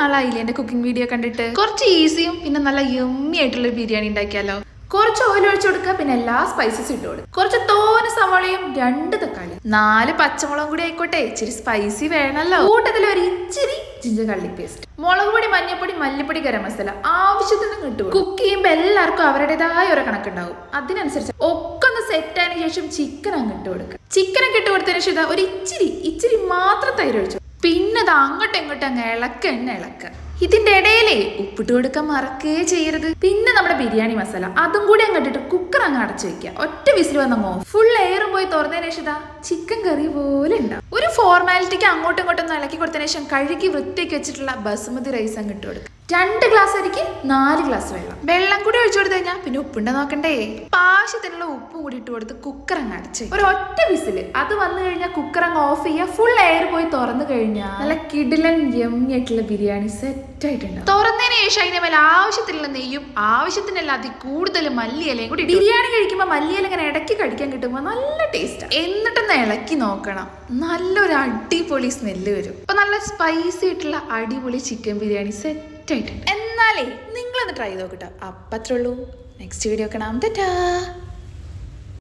നാളായില്ലേ എന്റെ cooking video കണ്ടിട്ട്. കുറച്ച് ഈസിയും പിന്നെ നല്ല യമ്മി ആയിട്ടുള്ള ബിരിയാണി ഉണ്ടാക്കിയാലോ. കുറച്ച് ഓയിൽ ഒഴിച്ചു കൊടുക്കുക, പിന്നെ എല്ലാ സ്പൈസസ് ഇട്ട് കൊടുക്കുക. കുറച്ച് തോന സവാളയും 2 തക്കാളി 4 പച്ചമുളകും കൂടി ആയിക്കോട്ടെ, ഇച്ചിരി സ്പൈസി വേണമല്ലോ. കൂട്ടത്തിൽ ഒരു ഇച്ചിരി ജിഞ്ചർ ഗാർലിക് പേസ്റ്റ്, മുളക് പൊടി, മഞ്ഞൾപ്പൊടി, മല്ലിപ്പൊടി, ഗരം മസാല ആവശ്യത്തിന് കിട്ടും. കുക്ക് ചെയ്യുമ്പോൾ എല്ലാവർക്കും അവരുടേതായ ഒരു കണക്കുണ്ടാവും. അതിനനുസരിച്ച് ഒക്കെ ഒന്ന് സെറ്റ് ആയതിനു ശേഷം ചിക്കൻ അങ്ങ് ഇട്ട് കൊടുക്കുക. ചിക്കനൊക്കെ ഇട്ട് കൊടുത്തതിന് ശേഷം ഒരു ഇച്ചിരി മാത്രം തൈര് ഒഴിച്ചു. പിന്നെ അത് അങ്ങോട്ടും ഇങ്ങോട്ടും അങ്ങ് ഇളക്ക. ഇതിന്റെ ഇടയിലേ ഉപ്പിട്ട് കൊടുക്കാൻ മറക്കേ ചെയ്യരുത്. പിന്നെ നമ്മുടെ ബിരിയാണി മസാല അതും കൂടി അങ്ങോട്ടിട്ട് കുക്കർ അങ്ങ് അടച്ചു വെക്കുക. ഒറ്റ വിസിൽ വന്നമോ ഫുൾ എയറും പോയി തുറന്നതിന് ശേഷം ചിക്കൻ കറി പോലെ ഉണ്ടാവും. ഒരു ഫോർമാലിറ്റിക്ക് അങ്ങോട്ടും ഇങ്ങോട്ടും ഇളക്കി കൊടുത്തതിന് ശേഷം കഴുകി വൃത്തിയാക്കി വെച്ചിട്ടുള്ള ബസുമതി റൈസ് അങ്ങ് ഇട്ട് കൊടുക്കുക. 2 ഗ്ലാസ് അരിക്ക് 4 ഗ്ലാസ് വെള്ളം കൂടി ഒഴിച്ചു കൊടുത്തു കഴിഞ്ഞാൽ പിന്നെ ഉപ്പുണ്ട നോക്കണ്ടേ. ആവശ്യത്തിനുള്ള ഉപ്പും കൂടി ഇട്ട് കൊടുത്ത് കുക്കർ അങ്ങ് അടച്ച് ഒരു ഒറ്റ വിസില് അത് വന്നു കഴിഞ്ഞാൽ കുക്കർ അങ്ങ് ഓഫ് ചെയ്യുക. ഫുൾ എയർ പോയി തുറന്നു കഴിഞ്ഞാൽ നല്ല കിടിലൻ യമ്മി ആയിട്ടുള്ള ബിരിയാണി സെറ്റ് ആയിട്ടുണ്ട്. തുറന്നതിന് ശേഷം അതിന്റെ മേലെ ആവശ്യത്തിനുള്ള നെയ്യും ആവശ്യത്തിനല്ല അതിൽ കൂടുതൽ മല്ലിയിലയും കൂടി. ബിരിയാണി കഴിക്കുമ്പോൾ മല്ലിയില ഇങ്ങനെ ഇടയ്ക്ക് കടിക്കാൻ കിട്ടുമ്പോൾ നല്ല ടേസ്റ്റ്. എന്നിട്ടൊന്ന് ഇളക്കി നോക്കണം, നല്ലൊരു അടിപൊളി സ്മെല്ല് വരും. അപ്പൊ നല്ല സ്പൈസി ആയിട്ടുള്ള അടിപൊളി ചിക്കൻ ബിരിയാണി സെറ്റ് ആയിട്ടുണ്ട്. എന്നാലേ നിങ്ങളൊന്ന് ട്രൈ ചെയ്ത് നോക്കട്ടോ. അപ്പത്രേ ഉള്ളൂ. നെക്സ്റ്റ് വീഡിയോ കാണാം. ടാറ്റാ.